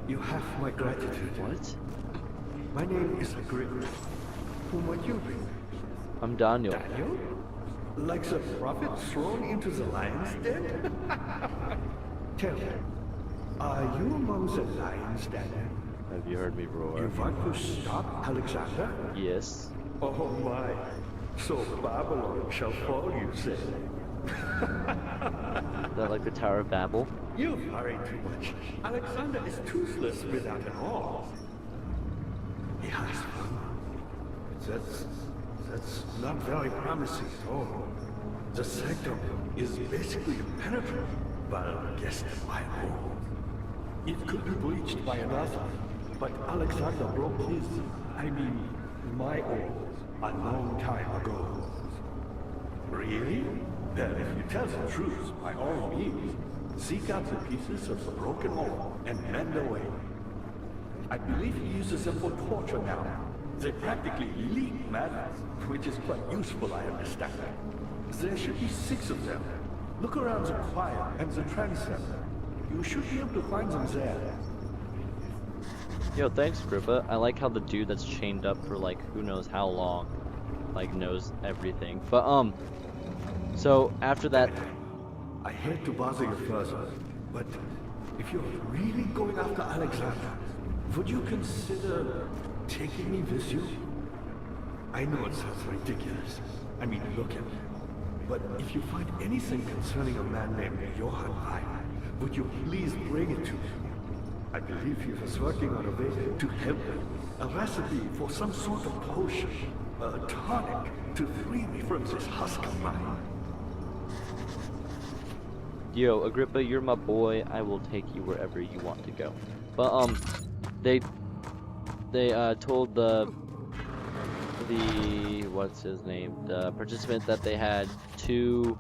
You have my gratitude. What? My name is Agrippa. Whom are you? I'm Daniel. Daniel? Like the prophet thrown into the lion's den? Tell me, are you among the lions, Daniel? Have you heard me roar? You want to stop Alexander? Yes. Oh my. So Babylon shall fall, you say? Is that like the Tower of Babel? You worry too much. Alexander is toothless without an awl. He has one. That's not very promising at all. The sanctum is basically impenetrable, but guessed by all. It could be breached by another, but Alexander broke his, my oath, a long time ago. Really? Then if you tell the truth, by all means, seek out the pieces of the broken oath and mend away. I believe he uses them for torture now. They practically leak madness, which is quite useful, I understand. There should be 6 of them. Look around the choir and the transept. You should be able to find them there. Yo, thanks, Agrippa. I like how the dude that's chained up for like who knows how long, like knows everything. But so after that, I hate to bother you further, but if you're really going after Alexander, would you consider taking me with you? I know it sounds ridiculous. Look at me. But if you find anything concerning a man named Johann Reich, would you please bring it to me? I believe he was working on a way to help me. A recipe for some sort of potion, a tonic to free me from this husk of mine. yo, Agrippa, you're my boy. I will take you wherever you want to go. But they told the what's his name, the participant, that they had 2.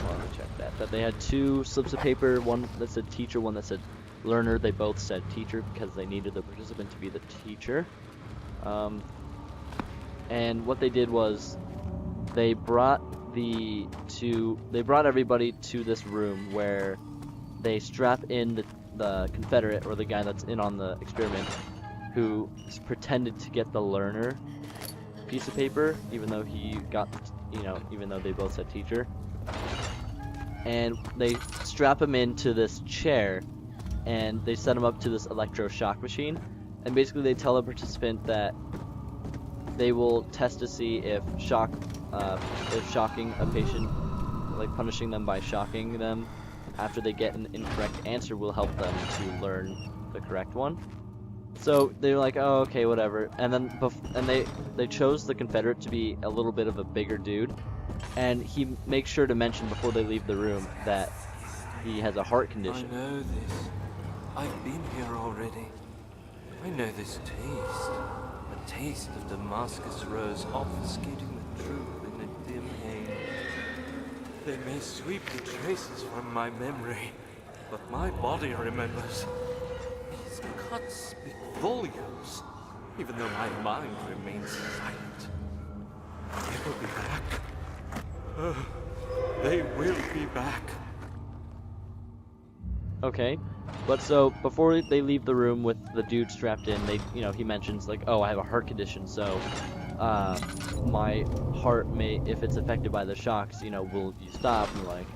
Let me check that. That they had 2 slips of paper. One that said teacher, one that said learner. They both said teacher because they needed the participant to be the teacher. And what they did was they brought everybody to this room where they strap in the Confederate, or the guy that's in on the experiment, who pretended to get the learner piece of paper, even though he got, even though they both said teacher. And they strap him into this chair, and they set him up to this electroshock machine. And basically they tell the participant that they will test to see if shocking a patient, like punishing them by shocking them after they get an incorrect answer, will help them to learn the correct one. So they're like, oh, okay, whatever. And then they chose the Confederate to be a little bit of a bigger dude, and he makes sure to mention before they leave the room that he has a heart condition. I know this. I've been here already. I know this taste. A taste of Damascus rose obfuscating the truth in a dim haze. They may sweep the traces from my memory, but my body remembers. These cuts speak volumes, even though my mind remains silent. They will be back. They will be back. Okay, but so before they leave the room with the dude strapped in, he mentions like, oh, I have a heart condition, so my heart may, if it's affected by the shocks, will you stop? And like,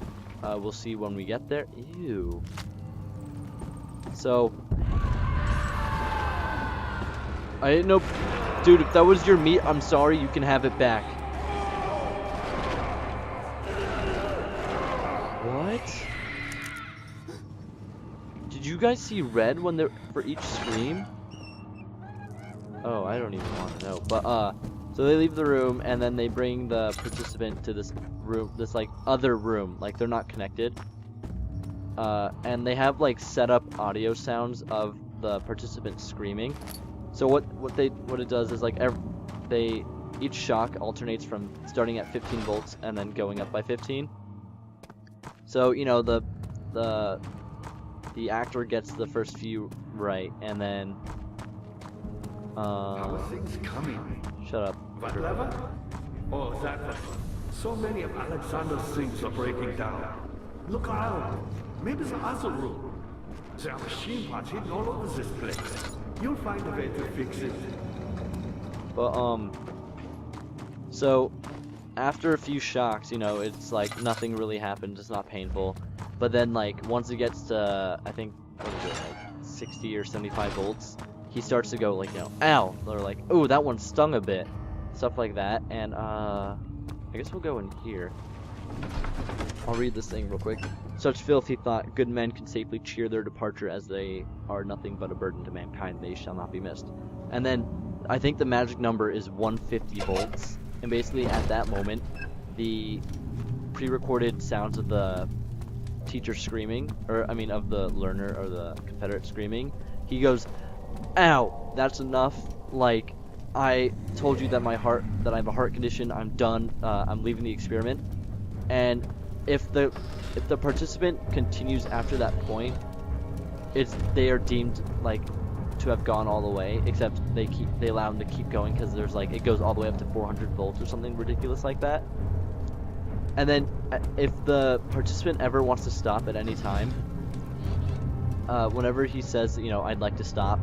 we'll see when we get there. Ew. So I didn't know, dude. If that was your meat, I'm sorry. You can have it back. What? Did you guys see red when they're for each scream? Oh, I don't even want to know. But so they leave the room, and then they bring the participant to this room, this like other room, like they're not connected. And they have like set up audio sounds of the participant screaming. So what it does is like each shock alternates from starting at 15 volts and then going up by 15. So the actor gets the first few right, and then How are things coming? shut up. What lever? Oh, that one. So many of Alexander's things are breaking down. Look around. Maybe the other room. There are machine parts hidden all over this place. You'll find a way to fix it. But, so, after a few shocks, you know, it's like nothing really happens, it's not painful. But then, like, once it gets to, I think, what is it, like 60 or 75 volts, he starts to go, like, you know, ow! Or like, ooh, that one stung a bit. Stuff like that. And, I guess we'll go in here. I'll read this thing real quick. Such filth, he thought, good men can safely cheer their departure as they are nothing but a burden to mankind. They shall not be missed. And then, I think the magic number is 150 volts. And basically, at that moment, the pre-recorded sounds of the teacher screaming, or I mean of the learner or the Confederate screaming, he goes, ow, that's enough. Like, I told you that I have a heart condition, I'm done, I'm leaving the experiment. And if the participant continues after that point, they are deemed like to have gone all the way, except they allow them to keep going because there's like, it goes all the way up to 400 volts or something ridiculous like that. And then if the participant ever wants to stop at any time, whenever he says, you know, I'd like to stop,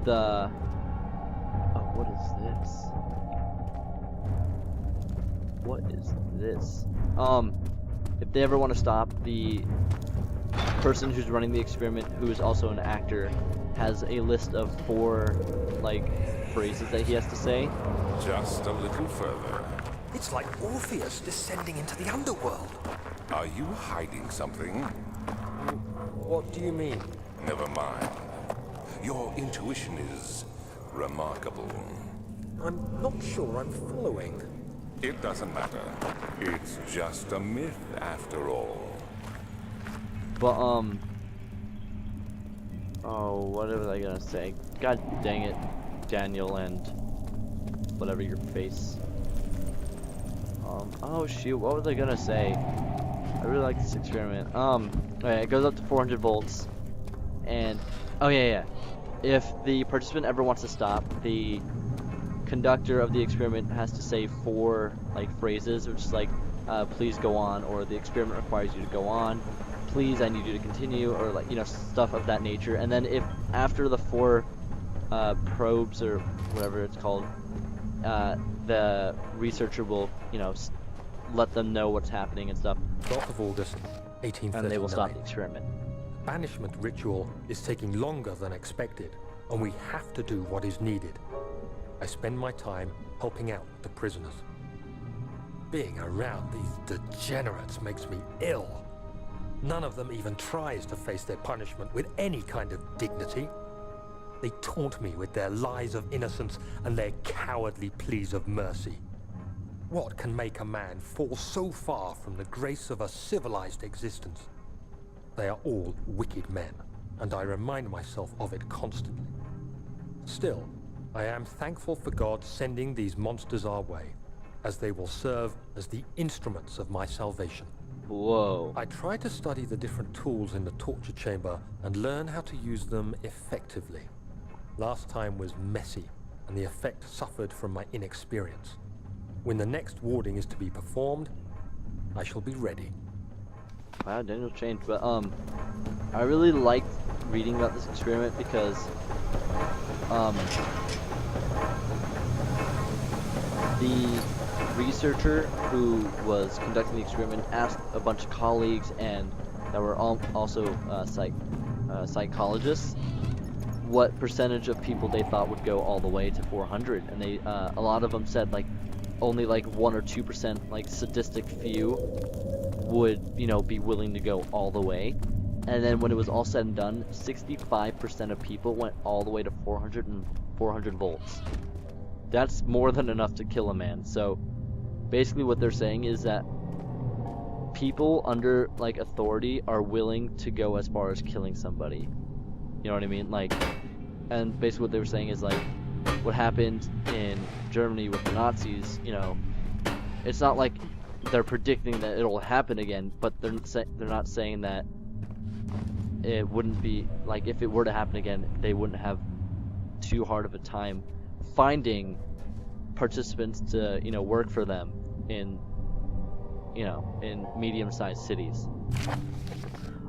what is this? If they ever want to stop, the person who's running the experiment, who is also an actor, has a list of 4, like, phrases that he has to say. Just a little further. It's like Orpheus descending into the underworld. Are you hiding something? What do you mean? Never mind. Your intuition is remarkable. I'm not sure I'm following. It doesn't matter. It's just a myth after all. But, oh, what was I gonna say? God dang it, Daniel and whatever your face. Oh shoot, what was I gonna say? I really like this experiment. Okay, it goes up to 400 volts, and, oh yeah. If the participant ever wants to stop, the conductor of the experiment has to say 4, like, phrases, which is like, please go on, or the experiment requires you to go on, please, I need you to continue, or like, you know, stuff of that nature. And then if after the 4 probes, or whatever it's called, the researcher will, you know, let them know what's happening and stuff, 12th of August, 1839. and they will stop the experiment. Banishment ritual is taking longer than expected, and we have to do what is needed. I spend my time helping out the prisoners. Being around these degenerates makes me ill. None of them even tries to face their punishment with any kind of dignity. They taunt me with their lies of innocence and their cowardly pleas of mercy. What can make a man fall so far from the grace of a civilized existence? They are all wicked men, and I remind myself of it constantly. Still, I am thankful for God sending these monsters our way, as they will serve as the instruments of my salvation. Whoa. I try to study the different tools in the torture chamber and learn how to use them effectively. Last time was messy, and the effect suffered from my inexperience. When the next warding is to be performed, I shall be ready. Wow, Daniel changed, but I really liked reading about this experiment because the researcher who was conducting the experiment asked a bunch of colleagues and that were also psychologists what percentage of people they thought would go all the way to 400, and they a lot of them said like only like 1 or 2%, like sadistic few, would, you know, be willing to go all the way. And then when it was all said and done, 65% of people went all the way to 400 volts. That's more than enough to kill a man. So basically what they're saying is that people under like authority are willing to go as far as killing somebody. You know what I mean? Like, and basically what they were saying is like what happened in Germany with the Nazis, you know, it's not like they're predicting that it'll happen again, but they're not saying that it wouldn't be, like, if it were to happen again, they wouldn't have too hard of a time finding participants to, you know, work for them in, you know, in medium-sized cities.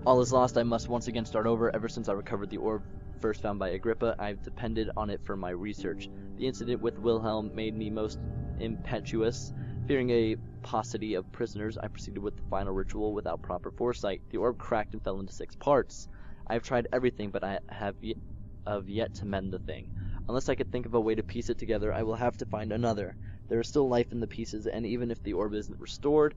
All is lost, I must once again start over. Ever since I recovered the orb first found by Agrippa, I've depended on it for my research. The incident with Wilhelm made me most impetuous. Fearing a paucity of prisoners, I proceeded with the final ritual without proper foresight. The orb cracked and fell into 6 parts. I have tried everything, but I have yet to mend the thing. Unless I could think of a way to piece it together, I will have to find another. There is still life in the pieces, and even if the orb isn't restored,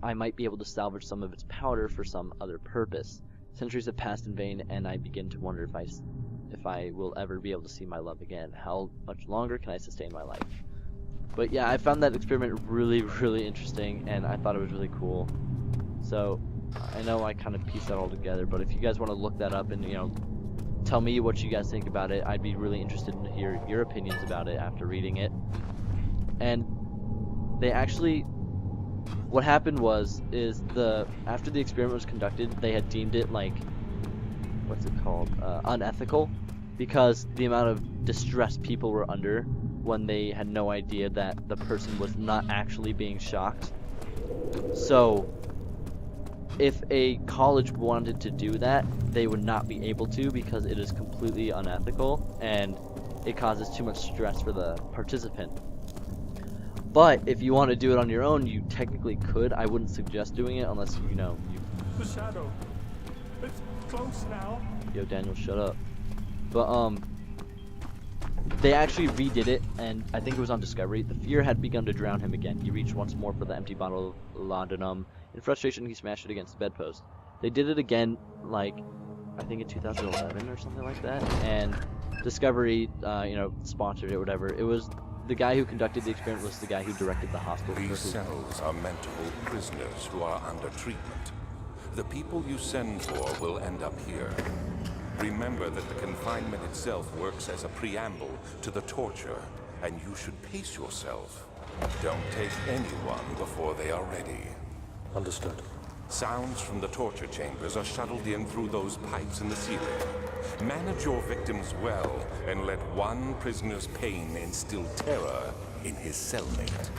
I might be able to salvage some of its powder for some other purpose. Centuries have passed in vain, and I begin to wonder if I will ever be able to see my love again. How much longer can I sustain my life? But yeah, I found that experiment really, really interesting, and I thought it was really cool. So, I know I kind of pieced that all together, but if you guys want to look that up and, you know, tell me what you guys think about it, I'd be really interested in hear your opinions about it after reading it. And they actually, what happened is after the experiment was conducted, they had deemed it like, what's it called, unethical, because the amount of distress people were under when they had no idea that the person was not actually being shocked. So if a college wanted to do that, they would not be able to, because it is completely unethical and it causes too much stress for the participant. But if you want to do it on your own, you technically could. I wouldn't suggest doing it unless, you know, you... The shadow. It's close now. Yo, Daniel, shut up. But, they actually redid it, and I think it was on Discovery. The fear had begun to drown him again. He reached once more for the empty bottle of laudanum. In frustration, he smashed it against the bedpost. They did it again, like, I think in 2011 or something like that, and Discovery, you know, sponsored it, whatever. It was... The guy who conducted the experiment was the guy who directed the hospital. These cells are meant to hold prisoners who are under treatment. The people you send for will end up here. Remember that the confinement itself works as a preamble to the torture, and you should pace yourself. Don't take anyone before they are ready. Understood. Sounds from the torture chambers are shuttled in through those pipes in the ceiling. Manage your victims well, and let one prisoner's pain instill terror in his cellmate.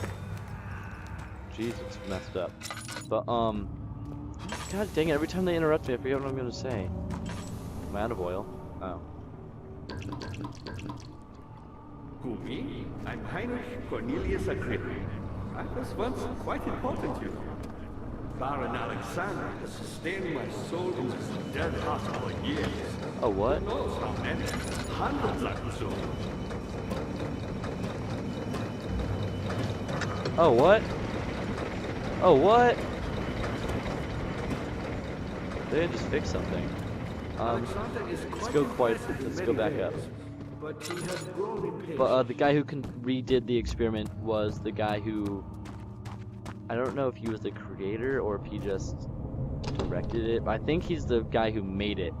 Jesus, messed up. But, God dang it, every time they interrupt me, I forget what I'm gonna say. Am I out of oil? Oh. Who, me? I'm Heinrich Cornelius Agrippa. I was once quite important, you know. Baron Alexander has sustained my soul in this dead hospital for years. Oh, what? Who knows how many? Hundreds, I presume. Oh, what? Oh, what? They just fixed something. Alexander is Let's go back up. But he has grown impatient. But the guy who redid the experiment was the guy who, I don't know if he was the creator or if he just directed it, but I think he's the guy who made it.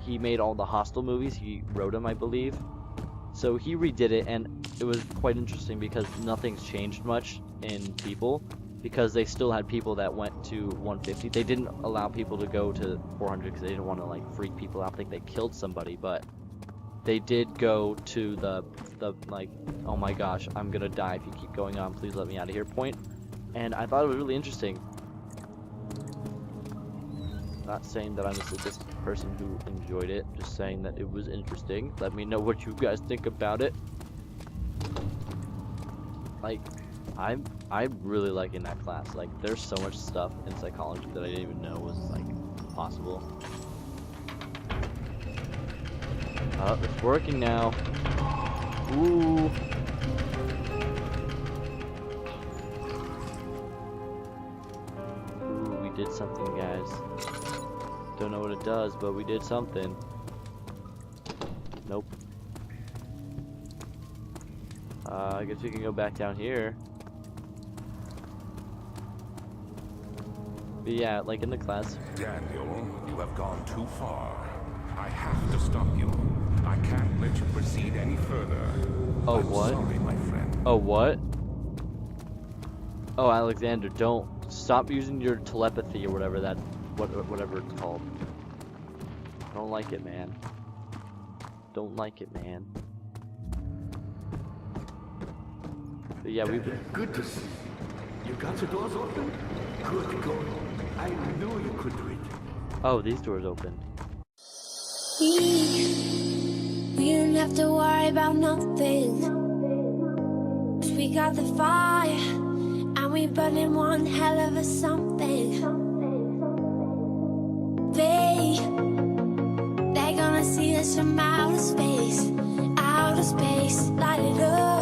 He made all the Hostel movies, he wrote them, I believe. So he redid it, and it was quite interesting because nothing's changed much in people, because they still had people that went to 150. They didn't allow people to go to 400 because they didn't want to like freak people out, think they killed somebody, but they did go to the like, oh my gosh, I'm gonna die if you keep going on, please let me out of here point. And I thought it was really interesting. Not saying that I'm a sadistic person who enjoyed it, just saying that it was interesting. Let me know what you guys think about it. Like, I'm really liking that class. Like, there's so much stuff in psychology that I didn't even know was like possible. It's working now. Ooh. Ooh, we did something, guys. Don't know what it does, but we did something. Nope. I guess we can go back down here. But yeah, like in the class. Daniel, you have gone too far. I have to stop you. I can't let you proceed any further. Oh, I'm what? sorry, my friend. Oh, what? Oh, Alexander, don't stop using your telepathy or whatever that, whatever it's called. Don't like it, man. Don't like it, man. But yeah, we've been... Good to see you. You got the doors open? Good going. I knew you could do it. Oh, these doors opened. We don't have to worry about nothing. 'Cause we got the fire, and we burning one hell of a something. They're gonna see us from outer space, light it up.